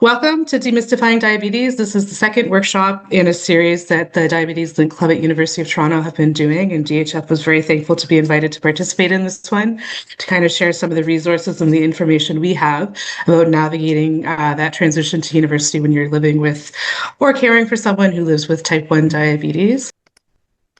Welcome to Demystifying Diabetes. This is the second workshop in a series that the Diabetes Link Club at University of Toronto have been doing, and DHF was very thankful to be invited to participate in this one to kind of share some of the resources and the information we have about navigating that transition to university when you're living with or caring for someone who lives with type 1 diabetes.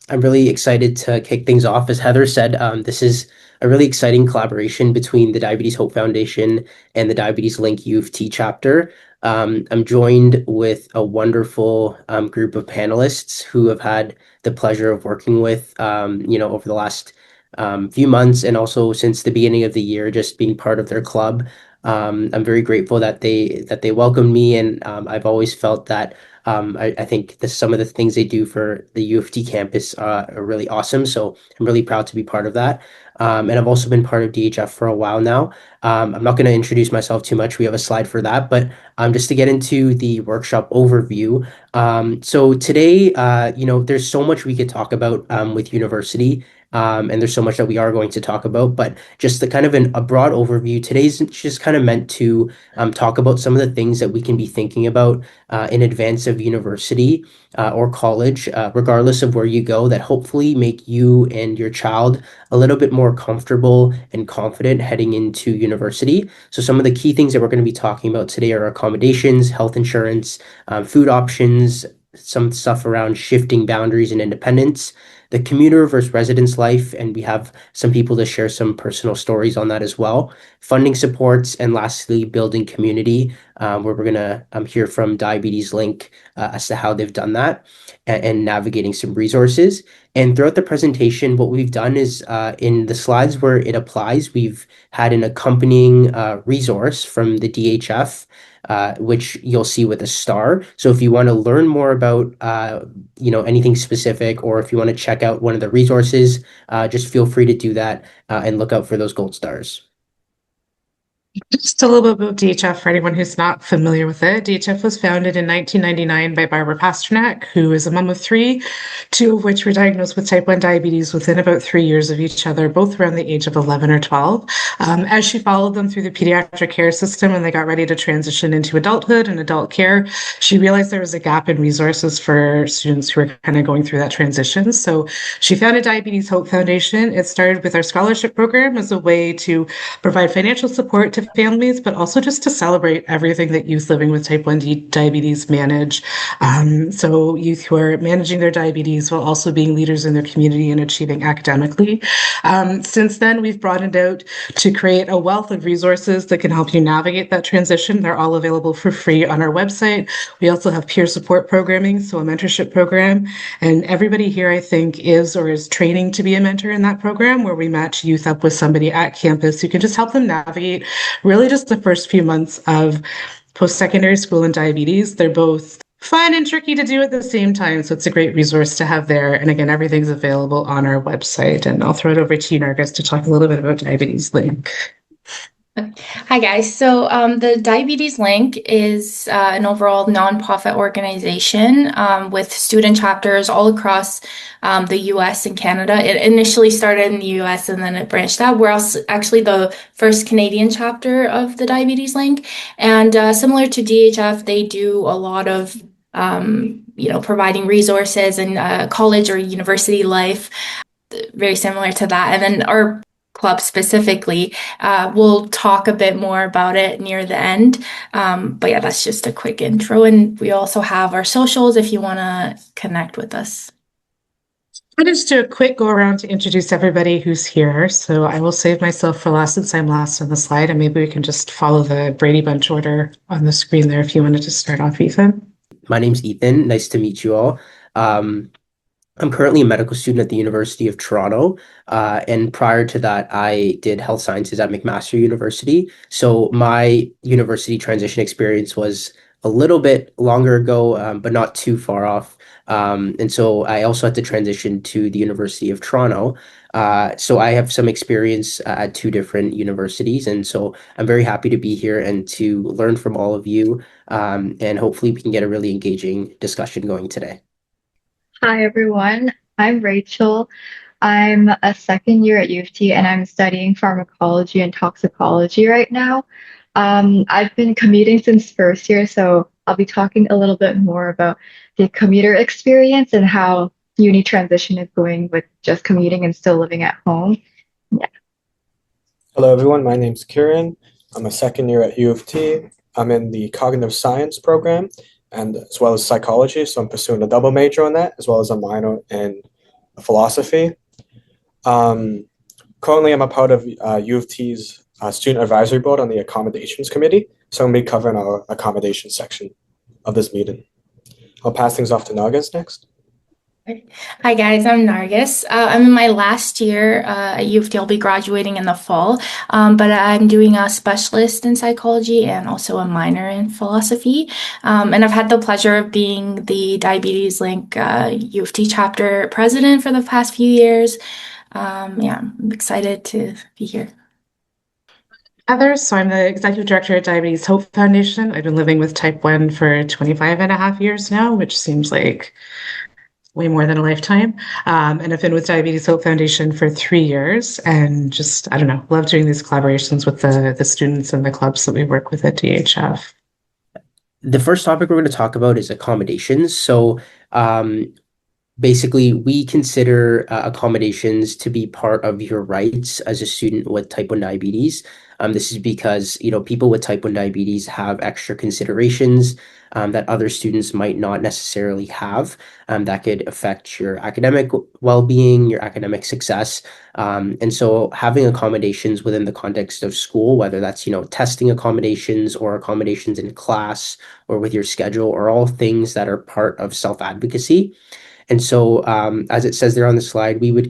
I'm really excited to kick things off. As Heather said, this is a really exciting collaboration between the Diabetes Hope Foundation and the Diabetes Link U of T chapter. I'm joined with a wonderful group of panelists who have had the pleasure of working with, over the last few months and also since the beginning of the year, just being part of their club. I'm very grateful that they welcomed me, and I've always felt that I think some of the things they do for the U of T campus are really awesome. So I'm really proud to be part of that. And I've also been part of DHF for a while now. I'm not going to introduce myself too much. We have a slide for that, but just to get into the workshop overview. So today, there's so much we could talk about with university. And there's so much that we are going to talk about, but just the kind of a broad overview. Today's just kind of meant to talk about some of the things that we can be thinking about in advance of university or college, regardless of where you go, that hopefully make you and your child a little bit more comfortable and confident heading into university. So some of the key things that we're going to be talking about today are accommodations, health insurance, food options, some stuff around shifting boundaries and independence, the commuter versus residence life, and we have some people to share some personal stories on that as well, funding supports, and lastly, building community, where we're going to hear from Diabetes Link as to how they've done that and navigating some resources. And throughout the presentation, what we've done is in the slides where it applies, we've had an accompanying resource from the DHF, which you'll see with a star. So if you want to learn more about, anything specific, or if you want to check out one of the resources, just feel free to do that and look out for those gold stars. Just a little bit about DHF for anyone who's not familiar with it. DHF was founded in 1999 by Barbara Pasternak, who is a mom of three, two of which were diagnosed with type 1 diabetes within about 3 years of each other, both around the age of 11 or 12. As she followed them through the pediatric care system and they got ready to transition into adulthood and adult care, she realized there was a gap in resources for students who were kind of going through that transition. So she founded Diabetes Hope Foundation. It started with our scholarship program as a way to provide financial support to families, but also just to celebrate everything that youth living with type 1 diabetes manage. So youth who are managing their diabetes while also being leaders in their community and achieving academically. Since then, we've broadened out to create a wealth of resources that can help you navigate that transition. They're all available for free on our website. We also have peer support programming, so a mentorship program. And everybody here, I think, is or is training to be a mentor in that program, where we match youth up with somebody at campus who can just help them navigate really just the first few months of post-secondary school and diabetes. They're both fun and tricky to do at the same time. So it's a great resource to have there. And again, everything's available on our website. And I'll throw it over to you, Nargis, to talk a little bit about Diabetes Link. Hi, guys. So the Diabetes Link is an overall nonprofit organization with student chapters all across the US and Canada. It initially started in the US and then it branched out. We're also actually the first Canadian chapter of the Diabetes Link. And similar to DHF, they do a lot of providing resources and college or university life, very similar to that. And then our club specifically, we'll talk a bit more about it near the end. But yeah, that's just a quick intro. And we also have our socials if you want to connect with us. I'll just do a quick go around to introduce everybody who's here. So I will save myself for last since I'm last on the slide, and maybe we can just follow the Brady Bunch order on the screen there if you wanted to start off, Ethan. My name's Ethan. Nice to meet you all. I'm currently a medical student at the University of Toronto, and prior to that, I did health sciences at McMaster University. So my university transition experience was a little bit longer ago, but not too far off. And so I also had to transition to the University of Toronto. So I have some experience at two different universities, and so I'm very happy to be here and to learn from all of you, and hopefully we can get a really engaging discussion going today. Hi, everyone. I'm Rachel. I'm a second year at U of T and I'm studying pharmacology and toxicology right now. I've been commuting since first year, so I'll be talking a little bit more about the commuter experience and how uni transition is going with just commuting and still living at home. Yeah. Hello, everyone. My name's Kieran. I'm a second year at U of T. I'm in the cognitive science program and as well as psychology. So I'm pursuing a double major on that, as well as a minor in philosophy. Um, Currently, I'm a part of U of T's student advisory board on the accommodations committee. So I'm going to be covering our accommodation section of this meeting. I'll pass things off to Nagas next. Hi guys, I'm Nargis. I'm in my last year at U of T. I'll be graduating in the fall, but I'm doing a specialist in psychology and also a minor in philosophy. And I've had the pleasure of being the Diabetes Link U of T chapter president for the past few years. Yeah, I'm excited to be here. Heather, so I'm the executive director at Diabetes Hope Foundation. I've been living with type 1 for 25 and a half years now, which seems like way more than a lifetime. And I've been with Diabetes Hope Foundation for 3 years and just, I don't know, love doing these collaborations with the students and the clubs that we work with at DHF. The first topic we're going to talk about is accommodations. So basically, we consider accommodations to be part of your rights as a student with type 1 diabetes. This is because, people with type 1 diabetes have extra considerations that other students might not necessarily have, that could affect your academic well-being, your academic success. And so having accommodations within the context of school, whether that's, testing accommodations or accommodations in class or with your schedule, are all things that are part of self-advocacy. And so, as it says there on the slide, we would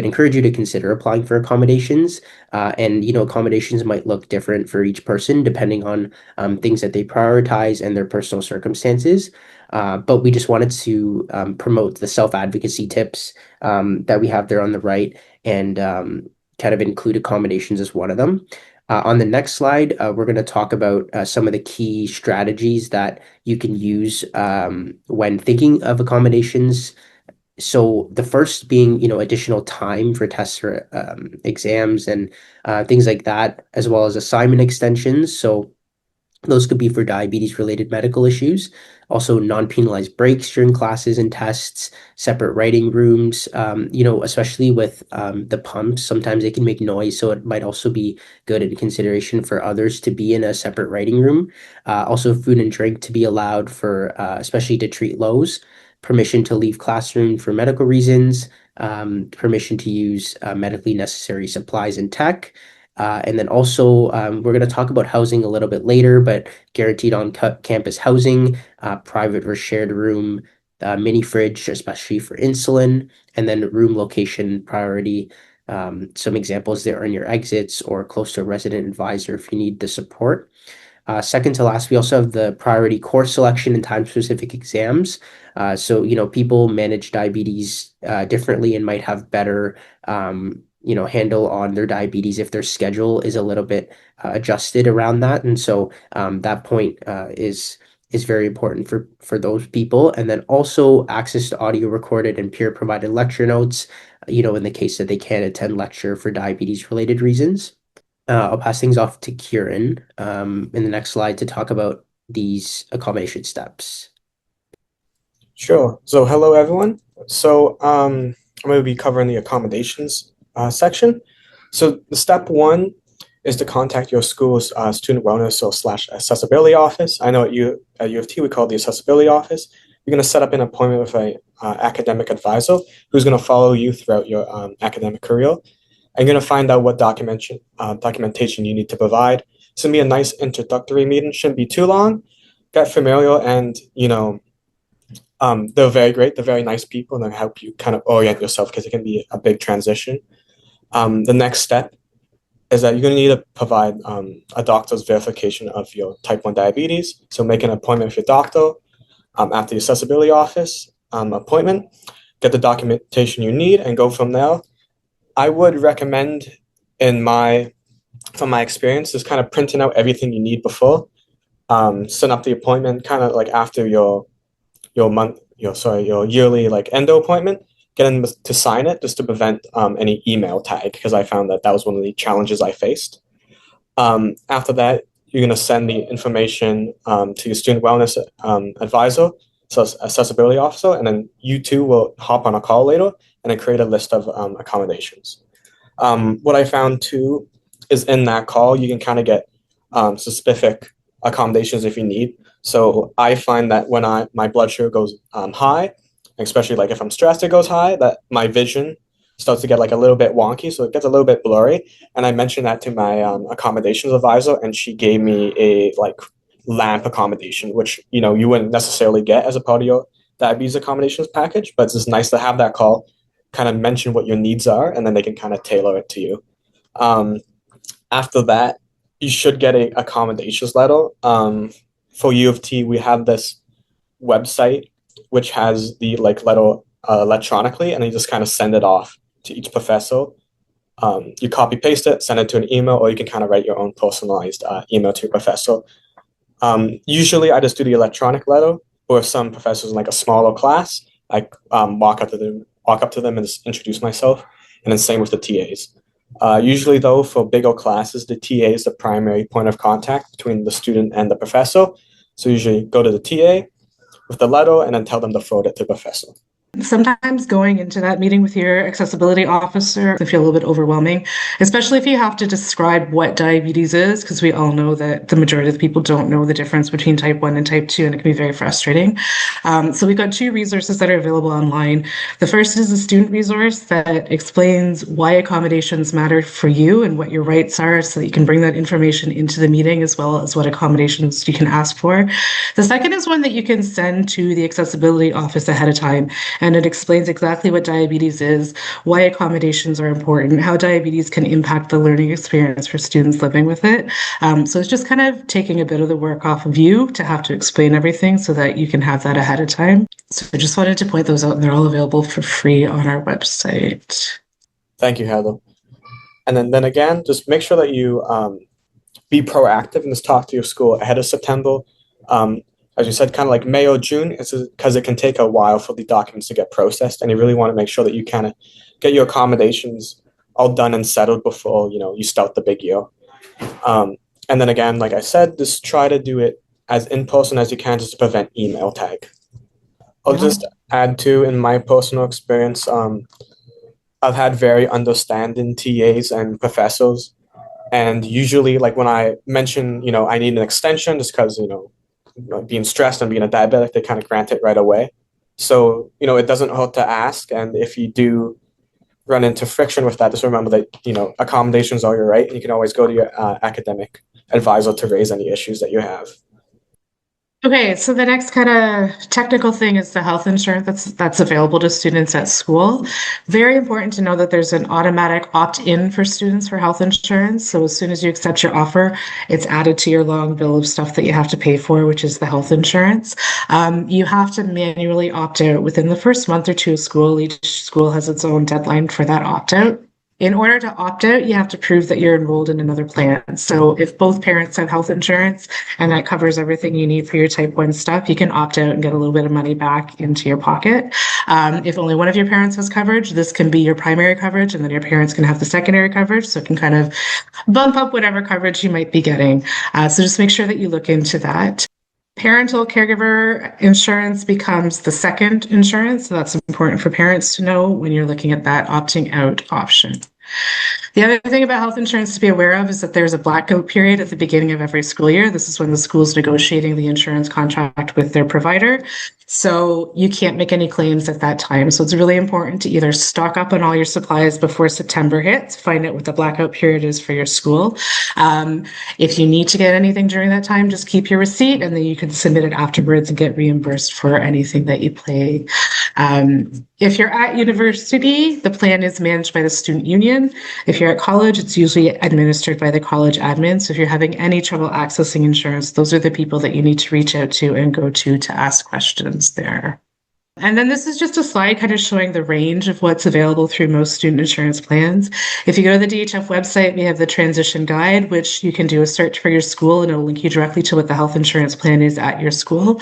encourage you to consider applying for accommodations. And, accommodations might look different for each person depending on things that they prioritize and their personal circumstances. But we just wanted to promote the self-advocacy tips that we have there on the right and kind of include accommodations as one of them. On the next slide, we're going to talk about some of the key strategies that you can use when thinking of accommodations. So the first being, additional time for tests or exams and things like that, as well as assignment extensions. So those could be for diabetes-related medical issues. Also, non-penalized breaks during classes and tests, separate writing rooms, especially with the pumps. Sometimes they can make noise, so it might also be good in consideration for others to be in a separate writing room. Also, food and drink to be allowed for, especially to treat lows. Permission to leave classroom for medical reasons. Permission to use medically necessary supplies and tech. And then also, we're going to talk about housing a little bit later, but guaranteed on-campus housing, private or shared room, mini fridge, especially for insulin, and then room location priority. Some examples there are in your exits or close to a resident advisor if you need the support. Second to last, we also have the priority course selection and time-specific exams. So, people manage diabetes differently and might have better handle on their diabetes if their schedule is a little bit adjusted around that. And so that point is very important for those people. And then also access to audio recorded and peer provided lecture notes, in the case that they can't attend lecture for diabetes related reasons. I'll pass things off to Kieran in the next slide to talk about these accommodation steps. Sure. So hello, everyone. So I'm going to be covering the accommodations section. So the step one is to contact your school's student wellness or / accessibility office. I know at U of T we call it the accessibility office. You're going to set up an appointment with a academic advisor who's going to follow you throughout your academic career. And you're going to find out what documentation you need to provide. It's going to be a nice introductory meeting. Shouldn't be too long. Get familiar and, they're very great. They're very nice people and they'll help you kind of orient yourself because it can be a big transition. The next step is that you're going to need to provide a doctor's verification of your type 1 diabetes. So make an appointment with your doctor at the accessibility office appointment, get the documentation you need and go from there. I would recommend from my experience, is kind of printing out everything you need before, setting up the appointment kind of like after your yearly like endo appointment, get them to sign it just to prevent any email tag, because I found that was one of the challenges I faced. After that, you're going to send the information to your student wellness advisor, so accessibility officer, and then you two will hop on a call later and then create a list of accommodations. What I found too is in that call, you can kind of get specific accommodations if you need. So I find that when my blood sugar goes high, especially like if I'm stressed, it goes high, that my vision starts to get like a little bit wonky, so it gets a little bit blurry. And I mentioned that to my accommodations advisor, and she gave me a like lamp accommodation, which you wouldn't necessarily get as a part of your diabetes accommodations package, but it's just nice to have that call, kind of mention what your needs are, and then they can kind of tailor it to you. After that, you should get a accommodations letter. For U of T, we have this website which has the like letter electronically, and you just kind of send it off to each professor. You copy paste it, send it to an email, or you can kind of write your own personalized email to your professor. Usually, I just do the electronic letter, or if some professors in like a smaller class, I walk up to them and just introduce myself, and then same with the TAs. Usually, though, for bigger classes, the TA is the primary point of contact between the student and the professor. So usually go to the TA with the letter and then tell them to forward it to the professor. Sometimes going into that meeting with your accessibility officer can feel a little bit overwhelming, especially if you have to describe what diabetes is, because we all know that the majority of the people don't know the difference between type 1 and type 2, and it can be very frustrating. So we've got two resources that are available online. The first is a student resource that explains why accommodations matter for you and what your rights are, so that you can bring that information into the meeting, as well as what accommodations you can ask for. The second is one that you can send to the accessibility office ahead of time, and it explains exactly what diabetes is, why accommodations are important, how diabetes can impact the learning experience for students living with it. So it's just kind of taking a bit of the work off of you to have to explain everything so that you can have that ahead of time. So I just wanted to point those out, and they're all available for free on our website. Thank you, Heather. And then again, just make sure that you be proactive and just talk to your school ahead of September. As you said, kind of like May or June, because it can take a while for the documents to get processed, and you really want to make sure that you kind of get your accommodations all done and settled before you start the big year. And then again, like I said, just try to do it as in person as you can, just to prevent email tag. I'll just add to, in my personal experience, I've had very understanding TAs and professors, and usually, like when I mention, I need an extension, just because being stressed and being a diabetic, they kind of grant it right away. So, it doesn't hurt to ask. And if you do run into friction with that, just remember that, accommodations are your right. And you can always go to your academic advisor to raise any issues that you have. Okay, so the next kind of technical thing is the health insurance that's available to students at school. Very important to know that there's an automatic opt-in for students for health insurance. So as soon as you accept your offer, it's added to your long bill of stuff that you have to pay for, which is the health insurance. You have to manually opt out within the first month or two of school. Each school has its own deadline for that opt-out. In order to opt out, you have to prove that you're enrolled in another plan. So if both parents have health insurance and that covers everything you need for your type 1 stuff, you can opt out and get a little bit of money back into your pocket. If only one of your parents has coverage, this can be your primary coverage, and then your parents can have the secondary coverage. So it can kind of bump up whatever coverage you might be getting. So just make sure that you look into that. Parental caregiver insurance becomes the second insurance, so that's important for parents to know when you're looking at that opting out option. The other thing about health insurance to be aware of is that there's a blackout period at the beginning of every school year. This is when the school's negotiating the insurance contract with their provider. So you can't make any claims at that time. So it's really important to either stock up on all your supplies before September hits, find out what the blackout period is for your school. If you need to get anything during that time, just keep your receipt, and then you can submit it afterwards and get reimbursed for anything that you pay. If you're at university, the plan is managed by the student union. If you're at college, it's usually administered by the college admin. So if you're having any trouble accessing insurance, those are the people that you need to reach out to and go to ask questions there. And then this is just a slide kind of showing the range of what's available through most student insurance plans. If you go to the DHF website, we have the transition guide, which you can do a search for your school and it'll link you directly to what the health insurance plan is at your school.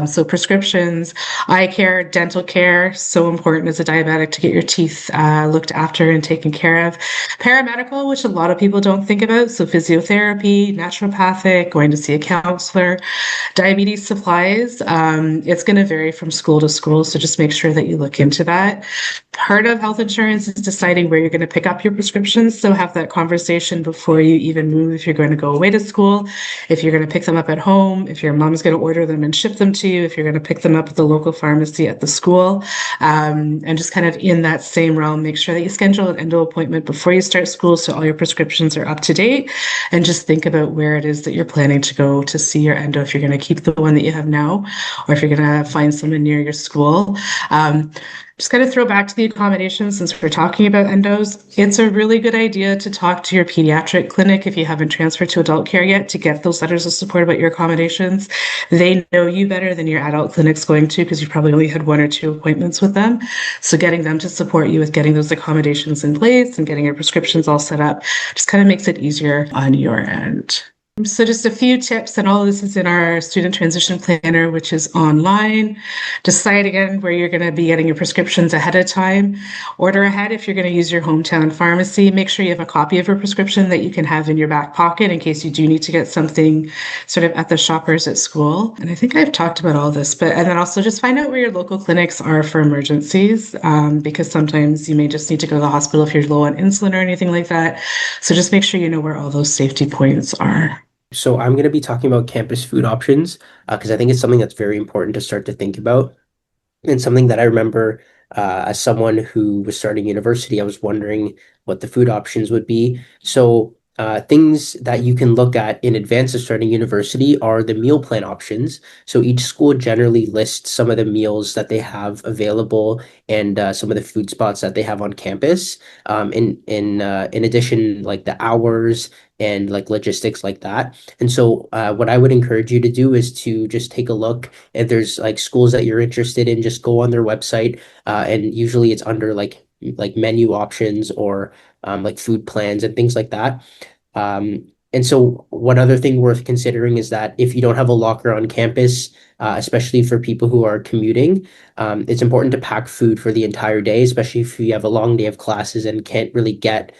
So prescriptions, eye care, dental care, so important as a diabetic to get your teeth looked after and taken care of. Paramedical, which a lot of people don't think about, so physiotherapy, naturopathic, going to see a counselor. Diabetes supplies, it's going to vary from school to school, so just make sure that you look into that. Part of health insurance is deciding where you're going to pick up your prescriptions, so have that conversation before you even move. If you're going to go away to school, if you're going to pick them up at home, if your mom's going to order them and ship them to you, if you're going to pick them up at the local pharmacy at the school, and just kind of in that same realm, make sure that you schedule an endo appointment before you start school so all your prescriptions are up to date, and just think about where it is that you're planning to go to see your endo, if you're going to keep the one that you have now, or if you're going to find someone near your school. Just kind of throw back to the accommodations since we're talking about endos. It's a really good idea to talk to your pediatric clinic if you haven't transferred to adult care yet to get those letters of support about your accommodations. They know you better than your adult clinic's going to because you've probably only had 1 or 2 appointments with them. So getting them to support you with getting those accommodations in place and getting your prescriptions all set up just kind of makes it easier on your end. So just a few tips, and all of this is in our student transition planner, which is online. Decide again where you're going to be getting your prescriptions ahead of time. Order ahead if you're going to use your hometown pharmacy. Make sure you have a copy of your prescription that you can have in your back pocket in case you do need to get something sort of at the shoppers at school. And I think I've talked about all this, and then also just find out where your local clinics are for emergencies, because sometimes you may just need to go to the hospital if you're low on insulin or anything like that. So just make sure you know where all those safety points are. So I'm going to be talking about campus food options because I think it's something that's very important to start to think about, and something that I remember as someone who was starting university, I was wondering what the food options would be. So things that you can look at in advance of starting university are the meal plan options. So each school generally lists some of the meals that they have available and some of the food spots that they have on campus. In addition, like the hours and like logistics like that. And so what I would encourage you to do is to just take a look. If there's like schools that you're interested in, just go on their website, and usually it's under like menu options or like food plans and things like that. And so one other thing worth considering is that if you don't have a locker on campus, especially for people who are commuting, it's important to pack food for the entire day, especially if you have a long day of classes and can't really get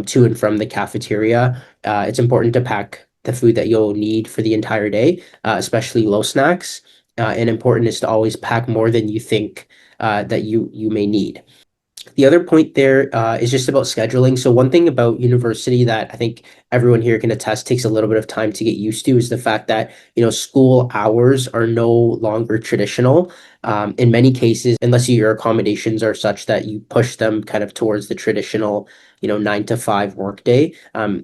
to and from the cafeteria. It's important to pack the food that you'll need for the entire day, especially low snacks. And important is to always pack more than you think that you may need. The other point there is just about scheduling. So one thing about university that I think everyone here can attest takes a little bit of time to get used to is the fact that, school hours are no longer traditional. In many cases, unless your accommodations are such that you push them kind of towards the traditional, 9 to 5 workday,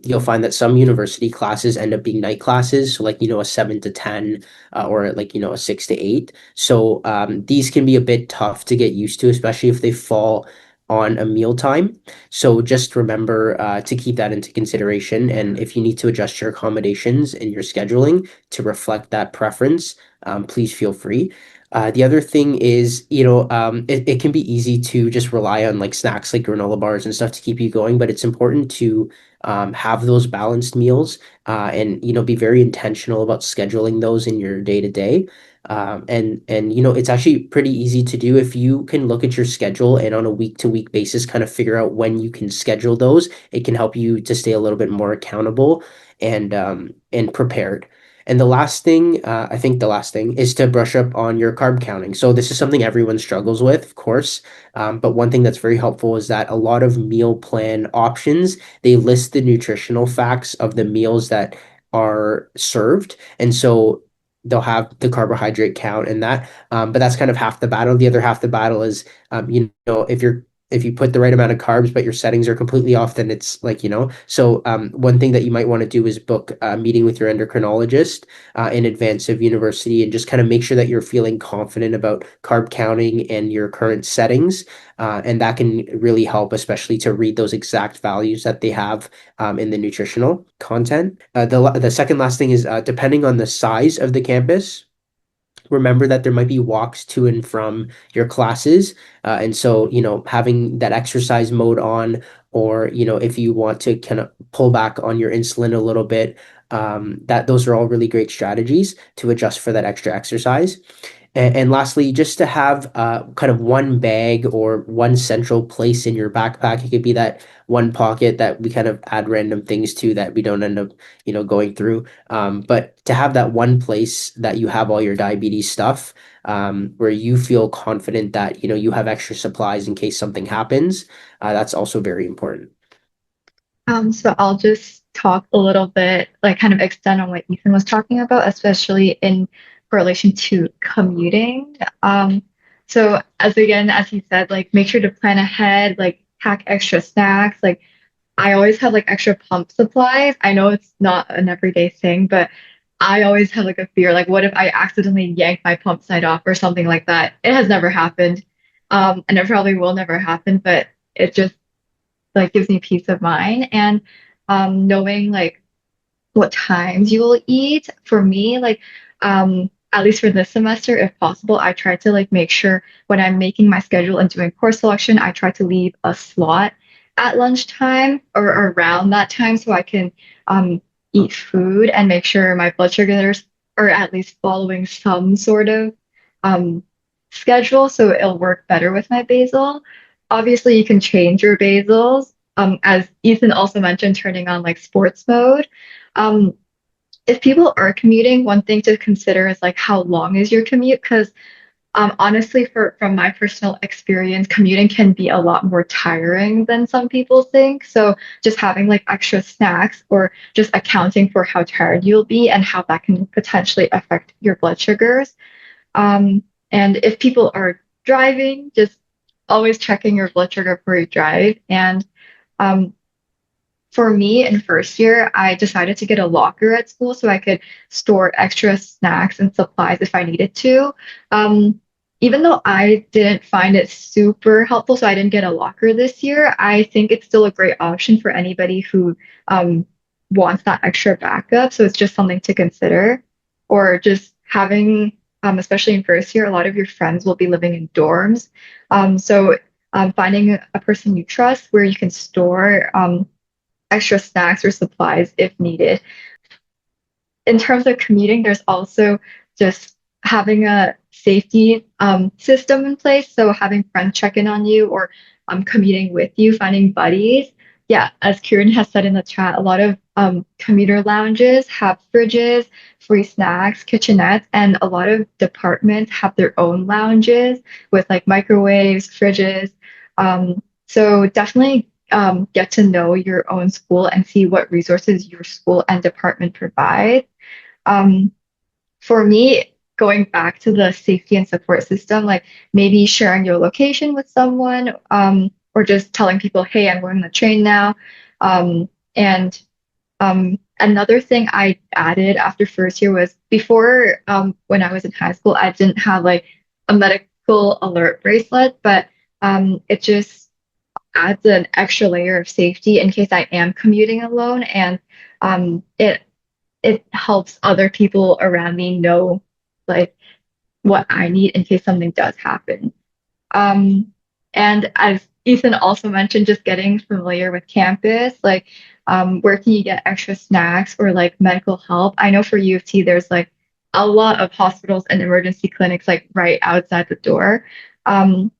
you'll find that some university classes end up being night classes. So like, a 7 to 10 or like, a 6 to 8. So these can be a bit tough to get used to, especially if they fall on a mealtime. So just remember to keep that into consideration. And if you need to adjust your accommodations and your scheduling to reflect that preference, please feel free. The other thing is, it can be easy to just rely on like snacks like granola bars and stuff to keep you going, but it's important to have those balanced meals and, be very intentional about scheduling those in your day to day. And it's actually pretty easy to do if you can look at your schedule and on a week to week basis kind of figure out when you can schedule those. It can help you to stay a little bit more accountable and prepared. And the last thing, I think the last thing is to brush up on your carb counting. So this is something everyone struggles with, of course. But one thing that's very helpful is that a lot of meal plan options, they list the nutritional facts of the meals that are served. And so they'll have the carbohydrate count and that, but that's kind of half the battle. The other half the battle is, if you put the right amount of carbs, but your settings are completely off, then it's like, So one thing that you might want to do is book a meeting with your endocrinologist in advance of university and just kind of make sure that you're feeling confident about carb counting and your current settings. And that can really help, especially to read those exact values that they have in the nutritional content. The second last thing is depending on the size of the campus, remember that there might be walks to and from your classes. And so, having that exercise mode on, or, if you want to kind of pull back on your insulin a little bit, that those are all really great strategies to adjust for that extra exercise. And lastly, just to have kind of one bag or one central place in your backpack. It could be that one pocket that we kind of add random things to that we don't end up, going through. But to have that one place that you have all your diabetes stuff, where you feel confident that, you have extra supplies in case something happens, that's also very important. So I'll just talk a little bit, like kind of extend on what Ethan was talking about, especially in relation to commuting. So as he said, like make sure to plan ahead, like pack extra snacks. Like I always have like extra pump supplies. I know it's not an everyday thing, but I always have like a fear, like what if I accidentally yank my pump side off or something like that? It has never happened. And it probably will never happen, but it just like gives me peace of mind. And knowing like what times you will eat for me, like at least for this semester, if possible, I try to like make sure when I'm making my schedule and doing course selection, I try to leave a slot at lunchtime or around that time so I can eat food and make sure my blood sugars are at least following some sort of um, schedule so it'll work better with my basal. Obviously, you can change your basals. As Ethan also mentioned, turning on like sports mode. Um, if people are commuting, one thing to consider is like how long is your commute? Because honestly, from my personal experience, commuting can be a lot more tiring than some people think. So just having like extra snacks or just accounting for how tired you'll be and how that can potentially affect your blood sugars. And if people are driving, just always checking your blood sugar before you drive. And um, for me in first year, I decided to get a locker at school so I could store extra snacks and supplies if I needed to. Even though I didn't find it super helpful, so I didn't get a locker this year, I think it's still a great option for anybody who wants that extra backup. So it's just something to consider, or just having, especially in first year, a lot of your friends will be living in dorms. So finding a person you trust where you can store extra snacks or supplies if needed. In terms of commuting, there's also just having a safety system in place. So having friends check in on you or commuting with you, finding buddies. Yeah, as Kieran has said in the chat, a lot of commuter lounges have fridges, free snacks, kitchenettes, and a lot of departments have their own lounges with like microwaves, fridges. So definitely get to know your own school and see what resources your school and department provide. Um, for me, going back to the safety and support system, like maybe sharing your location with someone, or just telling people, hey, I'm going on the train now. And another thing I added after first year was before, when I was in high school, I didn't have like a medical alert bracelet, but it just adds an extra layer of safety in case I am commuting alone, and it helps other people around me know like what I need in case something does happen. Um, and as Ethan also mentioned, just getting familiar with campus, like where can you get extra snacks or like medical help? I know for U of T, there's like a lot of hospitals and emergency clinics like right outside the door. Um,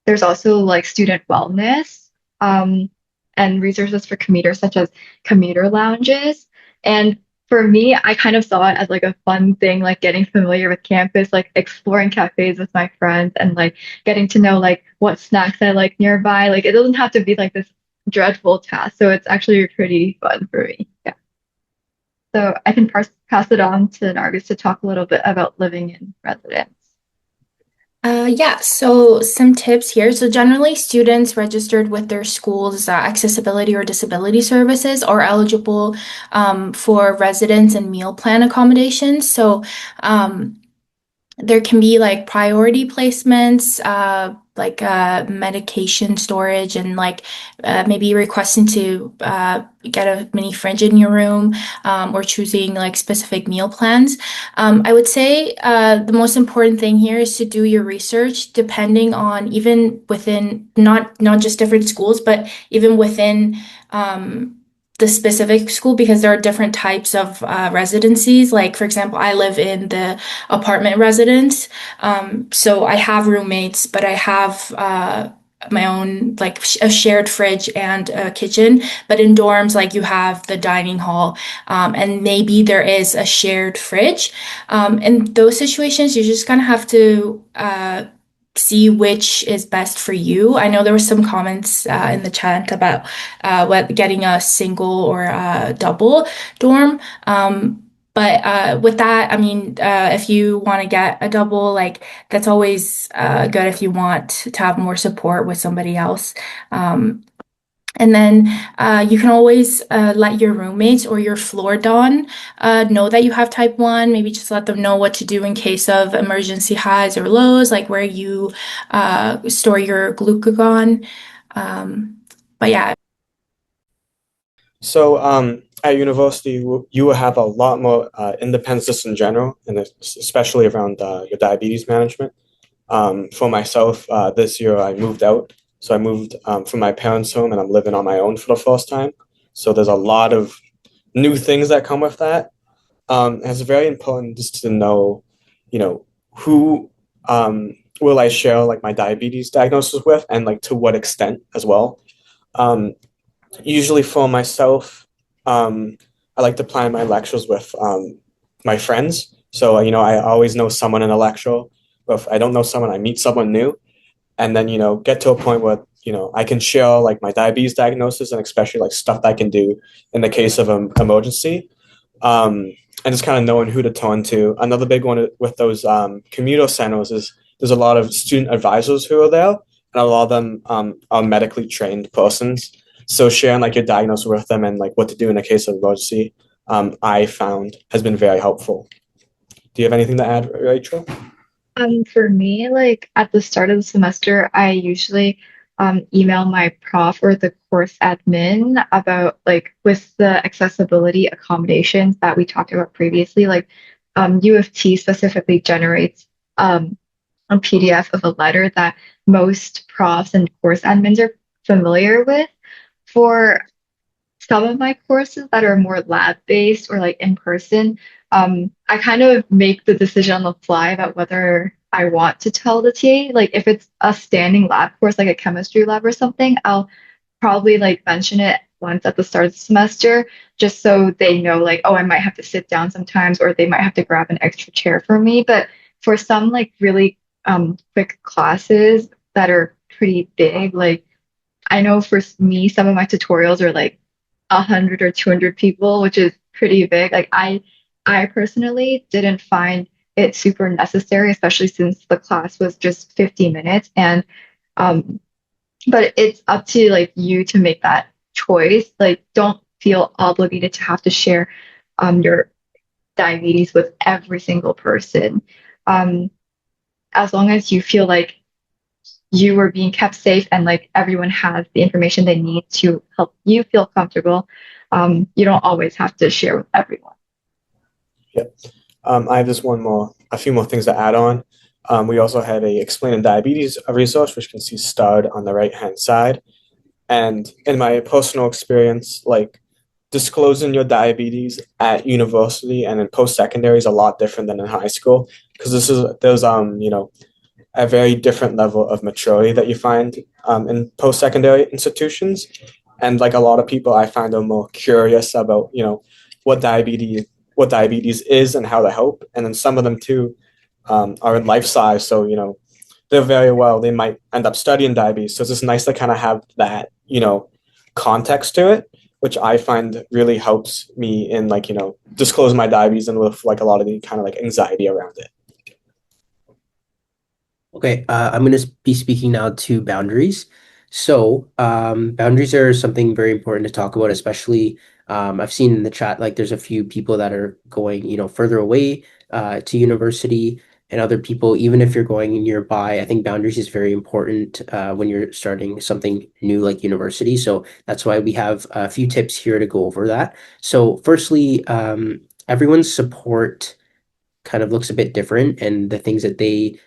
there's also like student wellness and resources for commuters, such as commuter lounges. And for me, I kind of saw it as like a fun thing, like getting familiar with campus, like exploring cafes with my friends and like getting to know like what snacks I like nearby. Like it doesn't have to be like this dreadful task. So it's actually pretty fun for me. Yeah. So I can pass it on to Nargis to talk a little bit about living in residence. Yeah, so some tips here. So generally, students registered with their school's accessibility or disability services are eligible for residence and meal plan accommodations. So there can be like priority placements like medication storage and like maybe requesting to get a mini fridge in your room, or choosing like specific meal plans. I would say the most important thing here is to do your research, depending on even within not just different schools, but even within the specific school, because there are different types of residencies. Like, for example, I live in the apartment residence. So I have roommates, but I have my own, like a shared fridge and a kitchen. But in dorms, like you have the dining hall, and maybe there is a shared fridge. In those situations, you just kind of have to see which is best for you. I know there were some comments in the chat about what getting a single or a double dorm. But with that, I mean, if you want to get a double, like that's always good if you want to have more support with somebody else. And then you can always let your roommates or your floor don know that you have type 1. Maybe just let them know what to do in case of emergency highs or lows, like where you store your glucagon. But yeah. So, at university, you will have a lot more independence just in general, and especially around your diabetes management. For myself, this year I moved out. So I moved from my parents' home and I'm living on my own for the first time. So there's a lot of new things that come with that. It's very important just to know, who will I share like my diabetes diagnosis with, and like to what extent as well. Um, Usually for myself, I like to plan my lectures with my friends. So, I always know someone in a lecture. But if I don't know someone, I meet someone new, and then, get to a point where, I can share like my diabetes diagnosis, and especially like stuff that I can do in the case of an emergency. And just kind of knowing who to turn to. Another big one with those commuter centers is there's a lot of student advisors who are there, and a lot of them are medically trained persons. So sharing like your diagnosis with them and like what to do in a case of emergency, I found has been very helpful. Do you have anything to add, Rachel? For me, like at the start of the semester, I usually email my prof or the course admin about like with the accessibility accommodations that we talked about previously. Like U of T specifically generates a PDF of a letter that most profs and course admins are familiar with. For some of my courses that are more lab based or like in person, I kind of make the decision on the fly about whether I want to tell the TA. Like if it's a standing lab course, like a chemistry lab or something, I'll probably like mention it once at the start of the semester, just so they know like, oh, I might have to sit down sometimes, or they might have to grab an extra chair for me. But for some like really quick classes that are pretty big, like I know for me, some of my tutorials are like 100 or 200 people, which is pretty big. Like I personally didn't find it super necessary, especially since the class was just 50 minutes. And um, but it's up to like you to make that choice. Like don't feel obligated to have to share your diabetes with every single person. Um, as long as you feel like you are being kept safe and like everyone has the information they need to help you feel comfortable, you don't always have to share with everyone. Yep. I have a few more things to add on. We also have a explaining diabetes resource, which you can see starred on the right-hand side. And in my personal experience, like disclosing your diabetes at university and in post-secondary is a lot different than in high school, because there's a very different level of maturity that you find in post-secondary institutions. And like a lot of people I find are more curious about, what diabetes is and how to help. And then some of them too are in life size. So, they might end up studying diabetes. So it's just nice to kind of have that, context to it, which I find really helps me in like, disclose my diabetes and with like a lot of the kind of like anxiety around it. Okay, I'm going to be speaking now to boundaries. So, boundaries are something very important to talk about, especially I've seen in the chat like there's a few people that are going, further away to university, and other people, even if you're going nearby. I think boundaries is very important when you're starting something new like university. So that's why we have a few tips here to go over that. So firstly, everyone's support kind of looks a bit different, and the things that they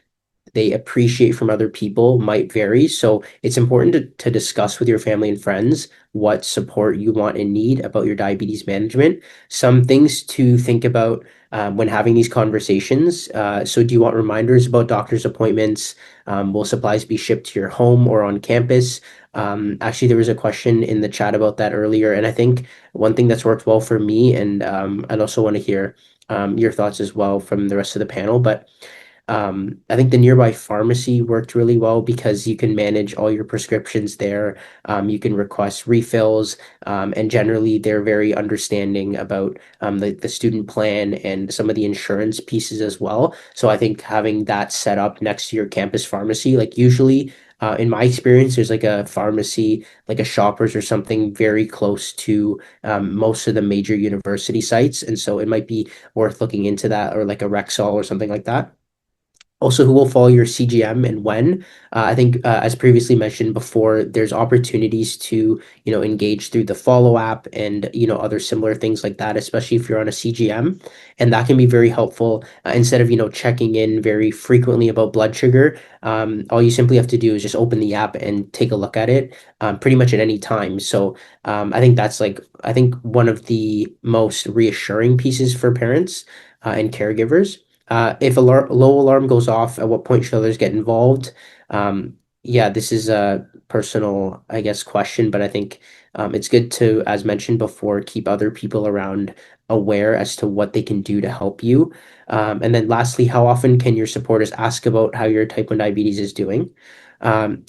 appreciate from other people might vary. So it's important to discuss with your family and friends what support you want and need about your diabetes management. Some things to think about when having these conversations. So do you want reminders about doctor's appointments? Will supplies be shipped to your home or on campus? Actually, there was a question in the chat about that earlier, and I think one thing that's worked well for me, and I'd also want to hear your thoughts as well from the rest of the panel, but I think the nearby pharmacy worked really well because you can manage all your prescriptions there. You can request refills, and generally they're very understanding about the student plan and some of the insurance pieces as well. So I think having that set up next to your campus pharmacy, like usually in my experience, there's like a pharmacy, like a Shoppers or something very close to most of the major university sites. And so it might be worth looking into that, or like a Rexall or something like that. Also, who will follow your CGM and when? I think, as previously mentioned before, there's opportunities to, engage through the Follow app and, other similar things like that, especially if you're on a CGM. And that can be very helpful. Instead of, checking in very frequently about blood sugar, all you simply have to do is just open the app and take a look at it pretty much at any time. So I think that's I think one of the most reassuring pieces for parents and caregivers. If a low alarm goes off, at what point should others get involved? Yeah, this is a personal, I guess, question, but I think it's good to, as mentioned before, keep other people around aware as to what they can do to help you. And then lastly, how often can your supporters ask about how your type 1 diabetes is doing?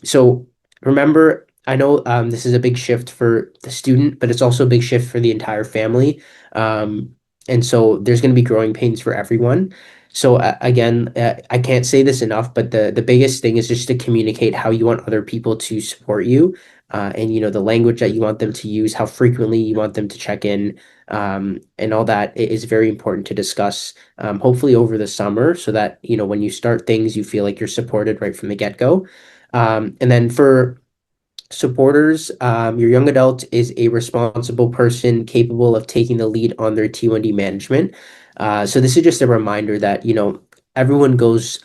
So remember, I know this is a big shift for the student, but it's also a big shift for the entire family. And so there's going to be growing pains for everyone. So again, I can't say this enough, but the biggest thing is just to communicate how you want other people to support you, and the language that you want them to use, how frequently you want them to check in, and all that is very important to discuss. Hopefully over the summer, so that when you start things, you feel like you're supported right from the get-go. And then for supporters, your young adult is a responsible person capable of taking the lead on their T1D management. So this is just a reminder that, everyone goes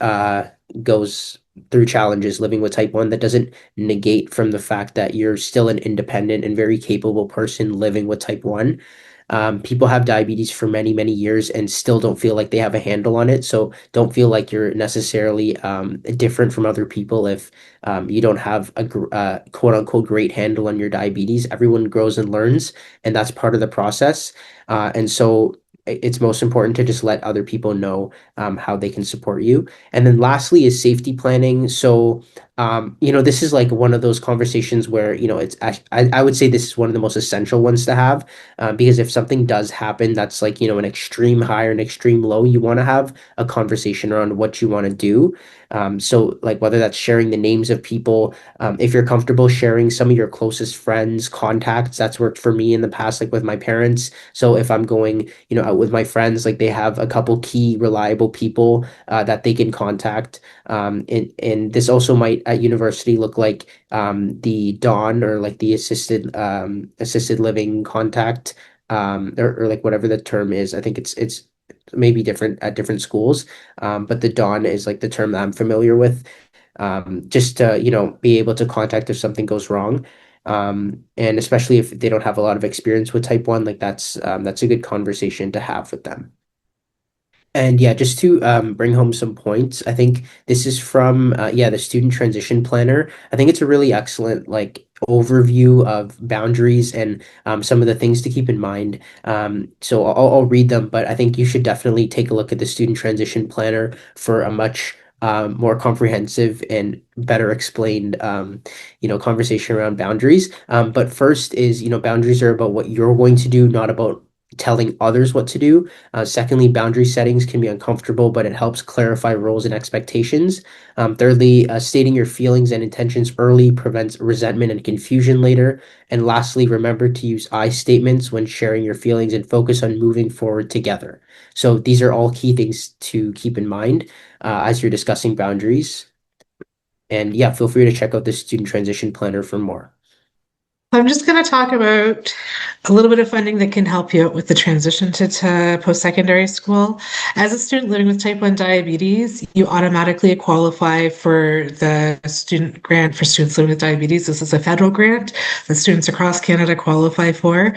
through challenges living with type 1. That doesn't negate from the fact that you're still an independent and very capable person living with type 1. People have diabetes for many, many years and still don't feel like they have a handle on it. So don't feel like you're necessarily different from other people if you don't have a quote unquote great handle on your diabetes. Everyone grows and learns, and that's part of the process. And so it's most important to just let other people know how they can support you. And then lastly is safety planning. So this is like one of those conversations where, I would say this is one of the most essential ones to have, because if something does happen, that's like, an extreme high or an extreme low, you want to have a conversation around what you want to do. So like whether that's sharing the names of people, if you're comfortable sharing some of your closest friends, contacts, that's worked for me in the past, like with my parents. So if I'm going, out with my friends, like they have a couple key reliable people that they can contact. And this also might at university look like the Dawn, or like the assisted living contact, or like whatever the term is. I think it's maybe different at different schools, but the Dawn is like the term that I'm familiar with. Just to be able to contact if something goes wrong, and especially if they don't have a lot of experience with type 1, like that's a good conversation to have with them. And yeah, just to bring home some points, I think this is from the Student Transition Planner. I think it's a really excellent like overview of boundaries and some of the things to keep in mind. So I'll read them, but I think you should definitely take a look at the Student Transition Planner for a much more comprehensive and better explained conversation around boundaries. But first is, boundaries are about what you're going to do, not about telling others what to do. Secondly, boundary settings can be uncomfortable, but it helps clarify roles and expectations. Thirdly, stating your feelings and intentions early prevents resentment and confusion later. And lastly, remember to use I statements when sharing your feelings and focus on moving forward together. So these are all key things to keep in mind as you're discussing boundaries. And yeah, feel free to check out the Student Transition Planner for more. I'm just going to talk about a little bit of funding that can help you out with the transition to post-secondary school. As a student living with type 1 diabetes, you automatically qualify for the student grant for students living with diabetes. This is a federal grant that students across Canada qualify for.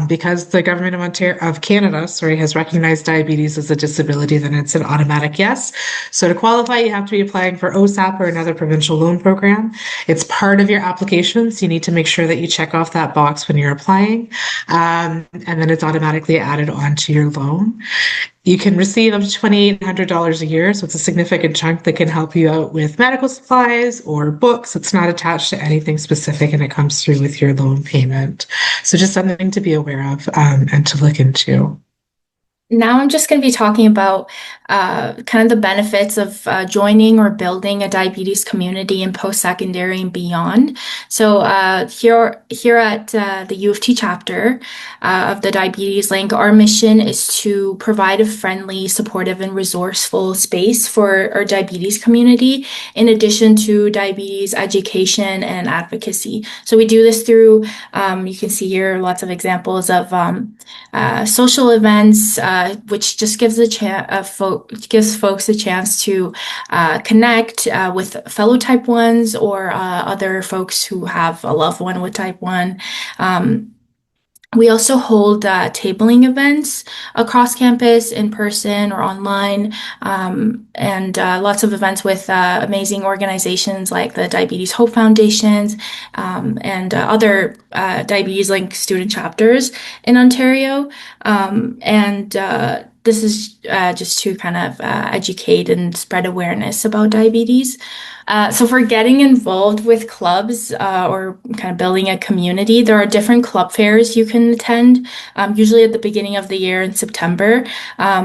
Because the government of Canada, has recognized diabetes as a disability, then it's an automatic yes. So to qualify, you have to be applying for OSAP or another provincial loan program. It's part of your application, so you need to make sure that you check off that box when you're applying, and then it's automatically added onto your loan. You can receive up to $2,800 a year, so it's a significant chunk that can help you out with medical supplies or books. It's not attached to anything specific, and it comes through with your loan payment. So just something to be aware of and to look into. Now I'm just going to be talking about kind of the benefits of joining or building a diabetes community in post-secondary and beyond. So here at the U of T chapter of the Diabetes Link, our mission is to provide a friendly, supportive, and resourceful space for our diabetes community, in addition to diabetes education and advocacy. So we do this through, you can see here lots of examples of social events, which just gives gives folks a chance to connect with fellow type 1s or other folks who have a loved one with type 1. We also hold tabling events across campus, in person or online, and lots of events with amazing organizations like the Diabetes Hope Foundations and other Diabetes Link student chapters in Ontario. This is just to kind of educate and spread awareness about diabetes. So for getting involved with clubs or kind of building a community, there are different club fairs you can attend, usually at the beginning of the year in September.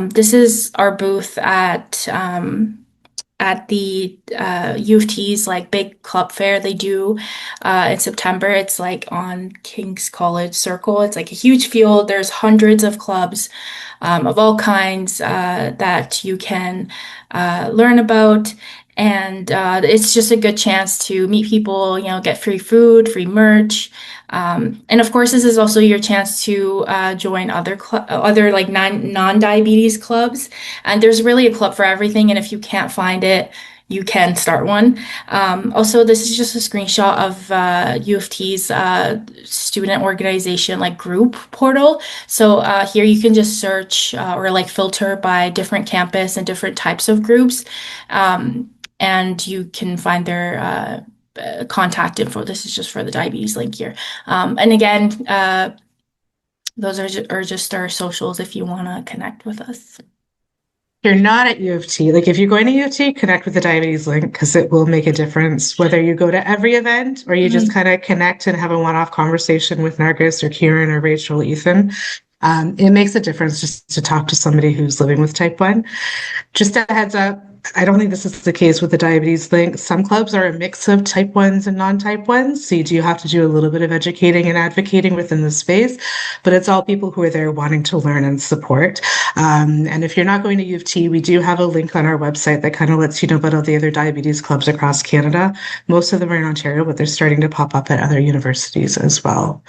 This is our booth at the U of T's like big club fair they do in September. It's like on King's College Circle. It's like a huge field. There's hundreds of clubs of all kinds that you can learn about. And it's just a good chance to meet people, get free food, free merch. And of course, this is also your chance to join other like non-diabetes clubs. And there's really a club for everything. And if you can't find it, you can start one. Also, this is just a screenshot of U of T's student organization like group portal. So here you can just search or like filter by different campus and different types of groups. And you can find their contact info. This is just for the Diabetes Link here. And again, those are just our socials if you want to connect with us. You're not at U of T. Like if you're going to U of T, connect with the Diabetes Link because it will make a difference whether you go to every event or you just kind of connect and have a one-off conversation with Nargis or Kieran or Rachel, Ethan. It makes a difference just to talk to somebody who's living with type 1. Just a heads up, I don't think this is the case with the Diabetes Link. Some clubs are a mix of type 1s and non-type 1s, so you do have to do a little bit of educating and advocating within the space, but it's all people who are there wanting to learn and support. And if you're not going to U of T, we do have a link on our website that kind of lets you know about all the other diabetes clubs across Canada. Most of them are in Ontario, but they're starting to pop up at other universities as well.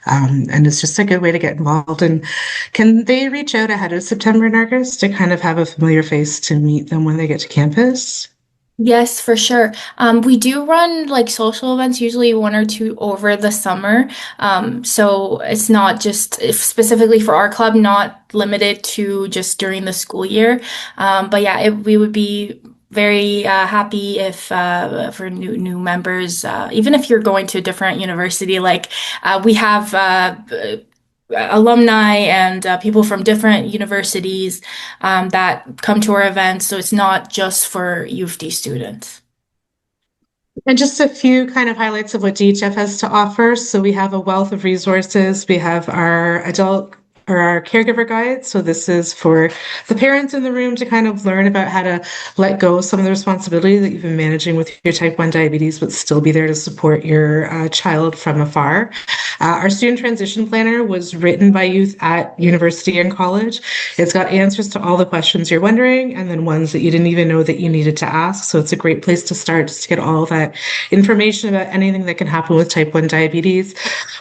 And it's just a good way to get involved. And can they reach out ahead of September, Nargis, to kind of have a familiar face to meet them when they get to campus? Yes, for sure. We do run like social events, usually one or two over the summer. So it's not just specifically for our club, not limited to just during the school year. But yeah, we would be very happy if for new members, even if you're going to a different university, like we have alumni and people from different universities that come to our events. So it's not just for U of T students. And just a few kind of highlights of what DHF has to offer. So we have a wealth of resources. We have our adult are our caregiver guides. So this is for the parents in the room to kind of learn about how to let go of some of the responsibility that you've been managing with your type 1 diabetes, but still be there to support your child from afar. Our student transition planner was written by youth at university and college. It's got answers to all the questions you're wondering and then ones that you didn't even know that you needed to ask. So it's a great place to start just to get all that information about anything that can happen with type 1 diabetes.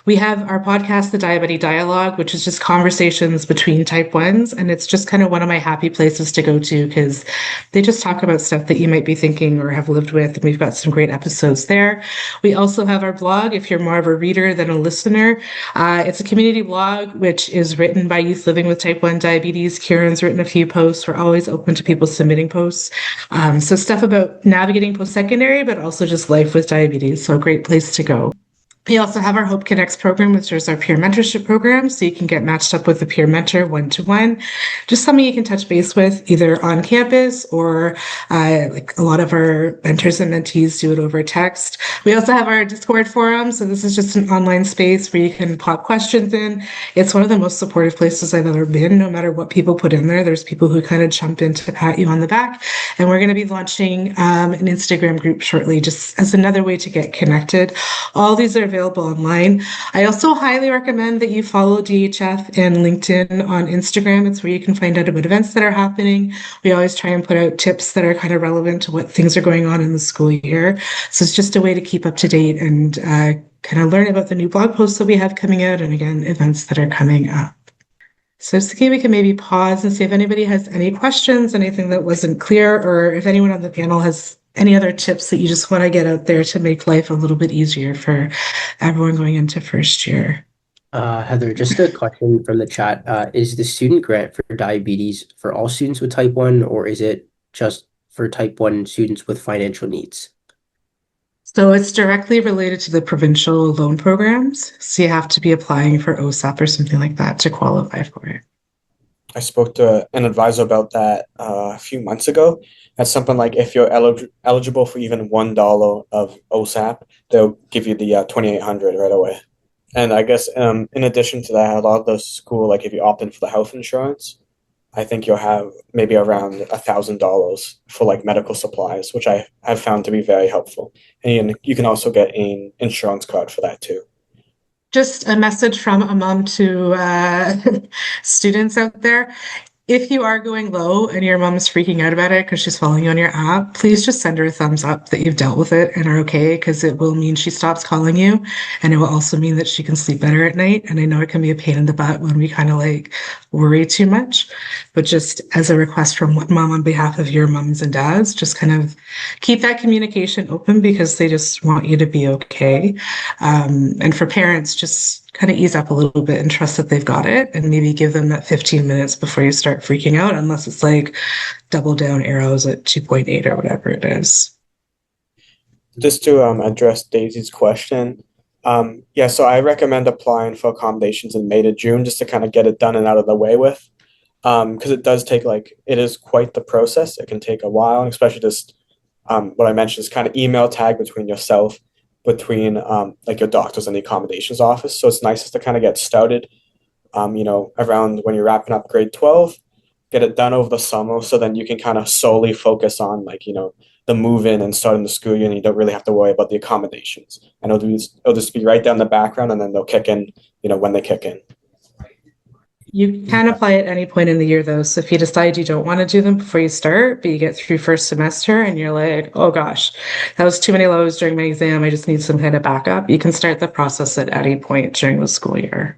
We have our podcast, The Diabetes Dialogue, which is just conversations between type 1s. And it's just kind of one of my happy places to go to because they just talk about stuff that you might be thinking or have lived with. And we've got some great episodes there. We also have our blog, if you're more of a reader than a listener. It's a community blog, which is written by youth living with type 1 diabetes. Kieran's written a few posts. We're always open to people submitting posts. So stuff about navigating post-secondary, but also just life with diabetes. So a great place to go. We also have our Hope Connects program, which is our peer mentorship program. So you can get matched up with a peer mentor one-to-one, just somebody you can touch base with either on campus or like a lot of our mentors and mentees do it over text. We also have our Discord forum. So this is just an online space where you can pop questions in. It's one of the most supportive places I've ever been. No matter what people put in there, there's people who kind of jump in to pat you on the back. And we're going to be launching an Instagram group shortly, just as another way to get connected. All these are available online. I also highly recommend that you follow DHF and LinkedIn on Instagram. It's where you can find out about events that are happening. We always try and put out tips that are kind of relevant to what things are going on in the school year. So it's just a way to keep up to date and kind of learn about the new blog posts that we have coming out and again, events that are coming up. So I was thinking we can maybe pause and see if anybody has any questions, anything that wasn't clear, or if anyone on the panel has any other tips that you just want to get out there to make life a little bit easier for everyone going into first year. Heather, just a question from the chat. Is the student grant for diabetes for all students with type 1, or is it just for type 1 students with financial needs? So it's directly related to the provincial loan programs. So you have to be applying for OSAP or something like that to qualify for it. I spoke to an advisor about that a few months ago. That's something like if you're eligible for even $1 of OSAP, they'll give you the 2,800 right away. And I guess in addition to that, a lot of the school, like if you opt in for the health insurance, I think you'll have maybe around $1,000 for like medical supplies, which I have found to be very helpful. And you can also get an insurance card for that too. Just a message from a mom to students out there. If you are going low and your mom is freaking out about it because she's following you on your app, please just send her a thumbs up that you've dealt with it and are okay, because it will mean she stops calling you. And it will also mean that she can sleep better at night. And I know it can be a pain in the butt when we kind of like worry too much, but just as a request from mom on behalf of your moms and dads, just kind of keep that communication open because they just want you to be okay. And for parents, just kind of ease up a little bit and trust that they've got it and maybe give them that 15 minutes before you start freaking out, unless it's like double down arrows at 2.8 or whatever it is. Just to address Daisy's question, yeah, so I recommend applying for accommodations in May to June just to kind of get it done and out of the way with, because it does take it is quite the process. It can take a while, and especially just what I mentioned is kind of email tag between yourself, between like your doctors and the accommodations office. So it's nice to kind of get started, around when you're wrapping up grade 12, get it done over the summer, so then you can kind of solely focus on the move in and starting the school year, and you don't really have to worry about the accommodations. And it'll just be right down the background, and then they'll kick in, when they kick in. You can apply at any point in the year, though. So if you decide you don't want to do them before you start, but you get through first semester and you're like, oh gosh, that was too many lows during my exam, I just need some kind of backup, you can start the process at any point during the school year.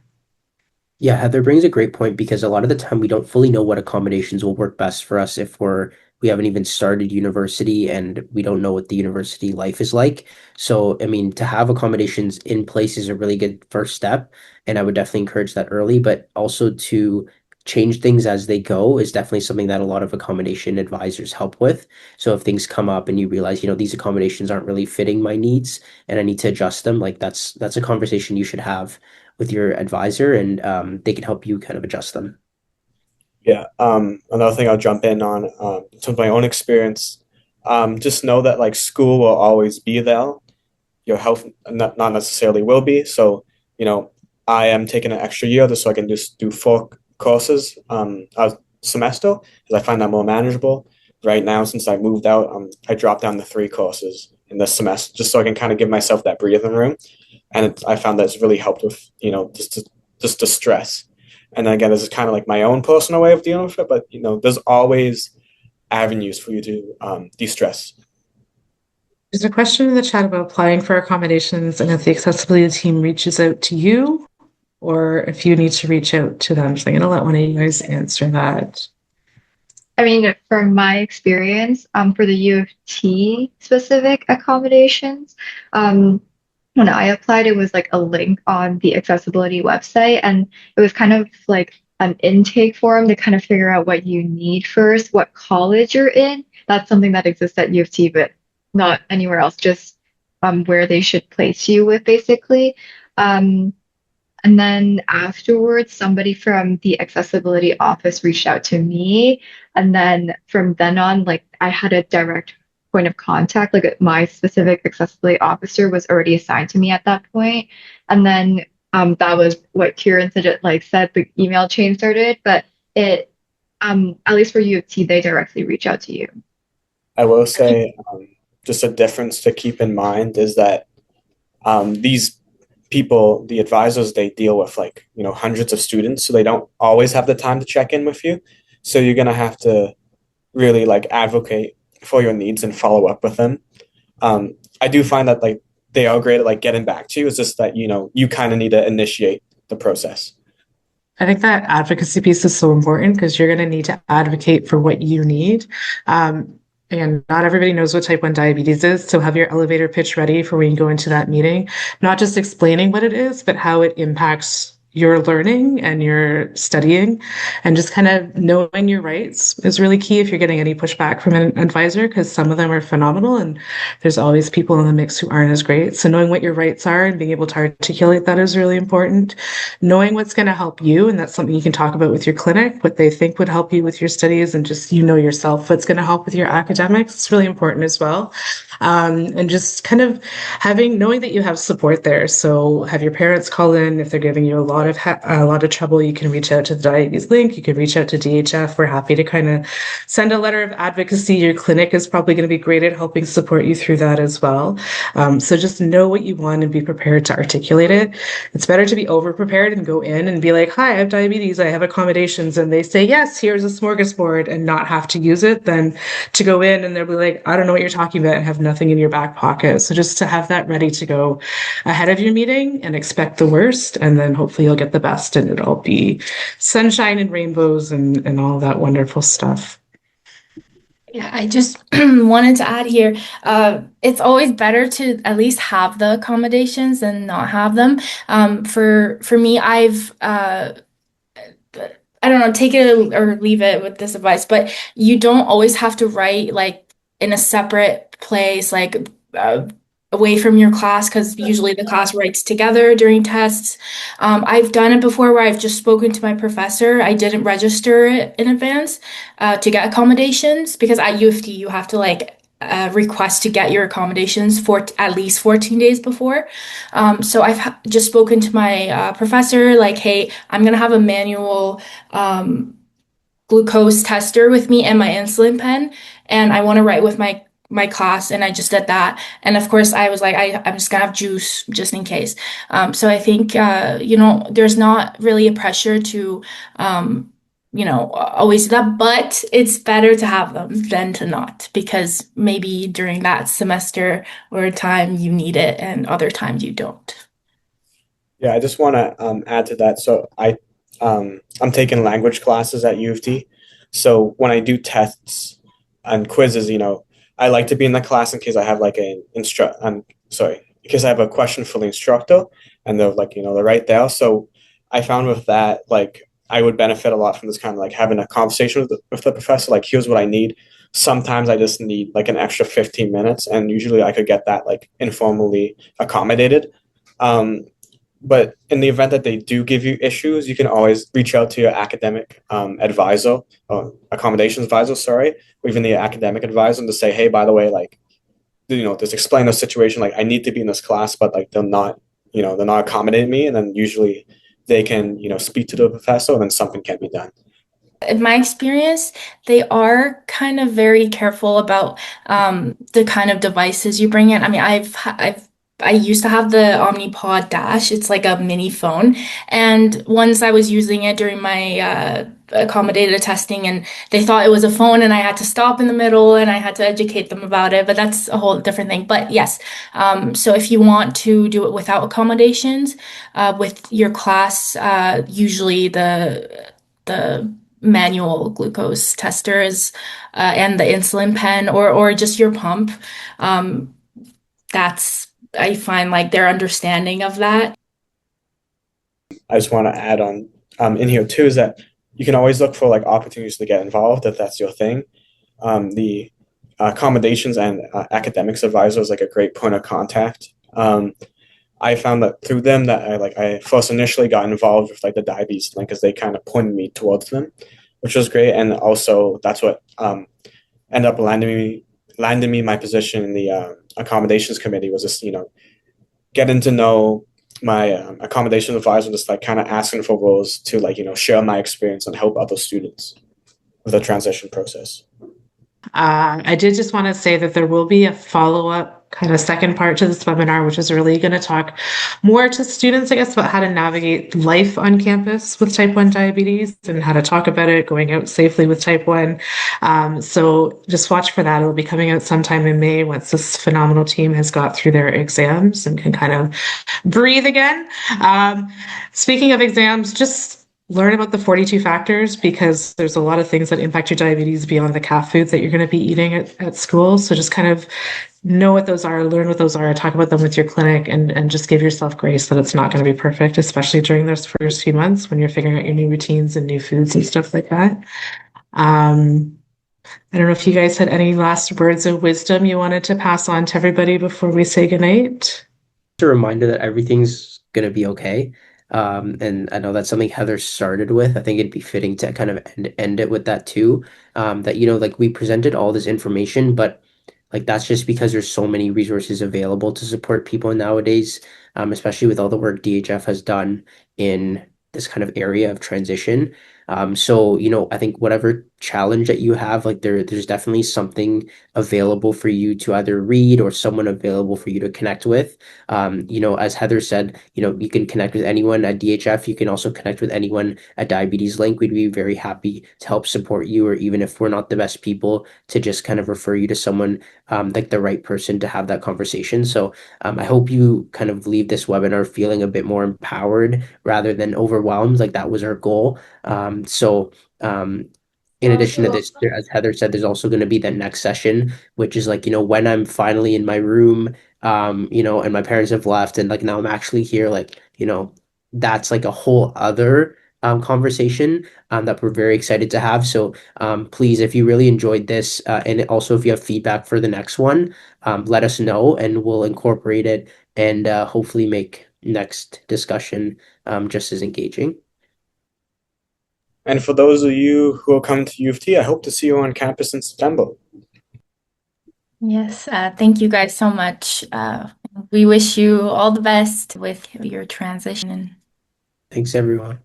Yeah, Heather brings a great point, because a lot of the time we don't fully know what accommodations will work best for us if we haven't even started university and we don't know what the university life is like. So, I mean, to have accommodations in place is a really good first step, and I would definitely encourage that early, but also to change things as they go is definitely something that a lot of accommodation advisors help with. So if things come up and you realize, these accommodations aren't really fitting my needs and I need to adjust them, like that's a conversation you should have with your advisor, and they can help you kind of adjust them. Yeah. Another thing I'll jump in on, in terms of my own experience, just know that school will always be there. Your health not necessarily will be. So, I am taking an extra year just so I can just do 4 courses a semester, because I find that more manageable. Right now, since I moved out, I dropped down to 3 courses in this semester just so I can kind of give myself that breathing room. And I found that it's really helped with, just the stress. And again, this is kind of like my own personal way of dealing with it, but there's always avenues for you to de-stress. There's a question in the chat about applying for accommodations and if the accessibility team reaches out to you or if you need to reach out to them. So I'm going to let one of you guys answer that. I mean, from my experience, for the U of T specific accommodations, when I applied, it was like a link on the accessibility website, and it was kind of like an intake form to kind of figure out what you need first, what college you're in. That's something that exists at U of T, but not anywhere else, just where they should place you with basically. Um, and then afterwards, somebody from the accessibility office reached out to me. And then from then on, like I had a direct point of contact. Like my specific accessibility officer was already assigned to me at that point. And then that was what Kieran said, like said the email chain started, but it at least for U of T, they directly reach out to you. I will say just a difference to keep in mind is that these people, the advisors, they deal with like, hundreds of students, so they don't always have the time to check in with you. So you're going to have to really like advocate for your needs and follow up with them. I do find that like they are great at like getting back to you. It's just that, you kind of need to initiate the process. I think that advocacy piece is so important because you're going to need to advocate for what you need. And not everybody knows what type 1 diabetes is. So have your elevator pitch ready for when you go into that meeting, not just explaining what it is, but how it impacts your learning and your studying, and just kind of knowing your rights is really key if you're getting any pushback from an advisor, because some of them are phenomenal and there's always people in the mix who aren't as great. So knowing what your rights are and being able to articulate that is really important. Knowing what's going to help you, and that's something you can talk about with your clinic, what they think would help you with your studies, and just yourself what's going to help with your academics. It's really important as well. And just kind of knowing that you have support there. So have your parents call in if they're giving you a lot of trouble. You can reach out to the Diabetes Link. You can reach out to DHF. We're happy to kind of send a letter of advocacy. Your clinic is probably going to be great at helping support you through that as well. So just know what you want and be prepared to articulate it. It's better to be over prepared and go in and be like, hi, I have diabetes, I have accommodations, and they say, yes, here's a smorgasbord, and not have to use it, than to go in and they'll be like, I don't know what you're talking about, and have nothing in your back pocket. So just to have that ready to go ahead of your meeting and expect the worst, and then hopefully you'll get the best, and it'll be sunshine and rainbows and all that wonderful stuff. Yeah, I just wanted to add here, it's always better to at least have the accommodations than not have them. For me, I don't know, take it or leave it with this advice, but you don't always have to write like in a separate place, like away from your class, because usually the class writes together during tests. I've done it before where I've just spoken to my professor. I didn't register it in advance to get accommodations, because at U of T you have to like request to get your accommodations for at least 14 days before. So I've just spoken to my professor, like, hey, I'm gonna have a manual glucose tester with me and my insulin pen, and I want to write with my class, and I just did that. And of course, I was like, I'm just gonna have juice just in case. So I think there's not really a pressure to always do that, but it's better to have them than to not, because maybe during that semester or time you need it and other times you don't. Yeah, I just want to add to that. So I'm taking language classes at U of T. So when I do tests and quizzes, I like to be in the class in case I have like in case I have a question for the instructor, and they're like, they're right there. So I found with that, like, I would benefit a lot from this kind of like having a conversation with the professor. Like, here's what I need. Sometimes I just need like an extra 15 minutes, and usually I could get that like informally accommodated. But in the event that they do give you issues, you can always reach out to your academic advisor, or accommodations advisor, sorry, or even the academic advisor, and to say, hey, by the way, like, just explain the situation. Like, I need to be in this class, but like they're not they're not accommodating me, and then usually they can, speak to the professor, and then something can be done. In my experience, they are kind of very careful about the kind of devices you bring in. I mean, I used to have the Omnipod Dash. It's like a mini phone, and once I was using it during my accommodated testing, and they thought it was a phone, and I had to stop in the middle, and I had to educate them about it. But that's a whole different thing. But yes, so if you want to do it without accommodations, with your class, usually the manual glucose testers and the insulin pen or just your pump. Um, that's I find like their understanding of that. I just want to add on in here too is that you can always look for like opportunities to get involved if that's your thing. The accommodations and academics advisor is like a great point of contact. I found that through them that I first initially got involved with like the diabetes link because they kind of pointed me towards them, which was great. And also that's what ended up landing me my position in the accommodations committee was just getting to know my accommodation advisor, just like kind of asking for roles to like share my experience and help other students with the transition process. I did just want to say that there will be a follow-up kind of second part to this webinar, which is really going to talk more to students, I guess, about how to navigate life on campus with type 1 diabetes and how to talk about it, going out safely with type 1. So just watch for that. It'll be coming out sometime in May once this phenomenal team has got through their exams and can kind of breathe again. Speaking of exams, just learn about the 42 factors because there's a lot of things that impact your diabetes beyond the cat food that you're going to be eating at school. So just kind of know what those are, learn what those are, talk about them with your clinic, and just give yourself grace that it's not going to be perfect, especially during those first few months when you're figuring out your new routines and new foods and stuff like that. I don't know if you guys had any last words of wisdom you wanted to pass on to everybody before we say goodnight. A reminder that everything's going to be okay. And I know that's something Heather started with. I think it'd be fitting to kind of end it with that too. That, like we presented all this information, but like that's just because there's so many resources available to support people nowadays, especially with all the work DHF has done in this kind of area of transition. So, I think whatever challenge that you have, like there's definitely something available for you to either read or someone available for you to connect with. As Heather said, you can connect with anyone at DHF. You can also connect with anyone at Diabetes Link. We'd be very happy to help support you, or even if we're not the best people, to just kind of refer you to someone like the right person to have that conversation. So I hope you kind of leave this webinar feeling a bit more empowered rather than overwhelmed. Like that was our goal. In addition to this, as Heather said, there's also going to be that next session, which is like, when I'm finally in my room, and my parents have left and like now I'm actually here, like, that's like a whole other conversation that we're very excited to have. So please, if you really enjoyed this, and also if you have feedback for the next one, let us know and we'll incorporate it and hopefully make next discussion just as engaging. And for those of you who are coming to U of T, I hope to see you on campus in September. Yes, thank you guys so much. We wish you all the best with your transition. Thanks, everyone.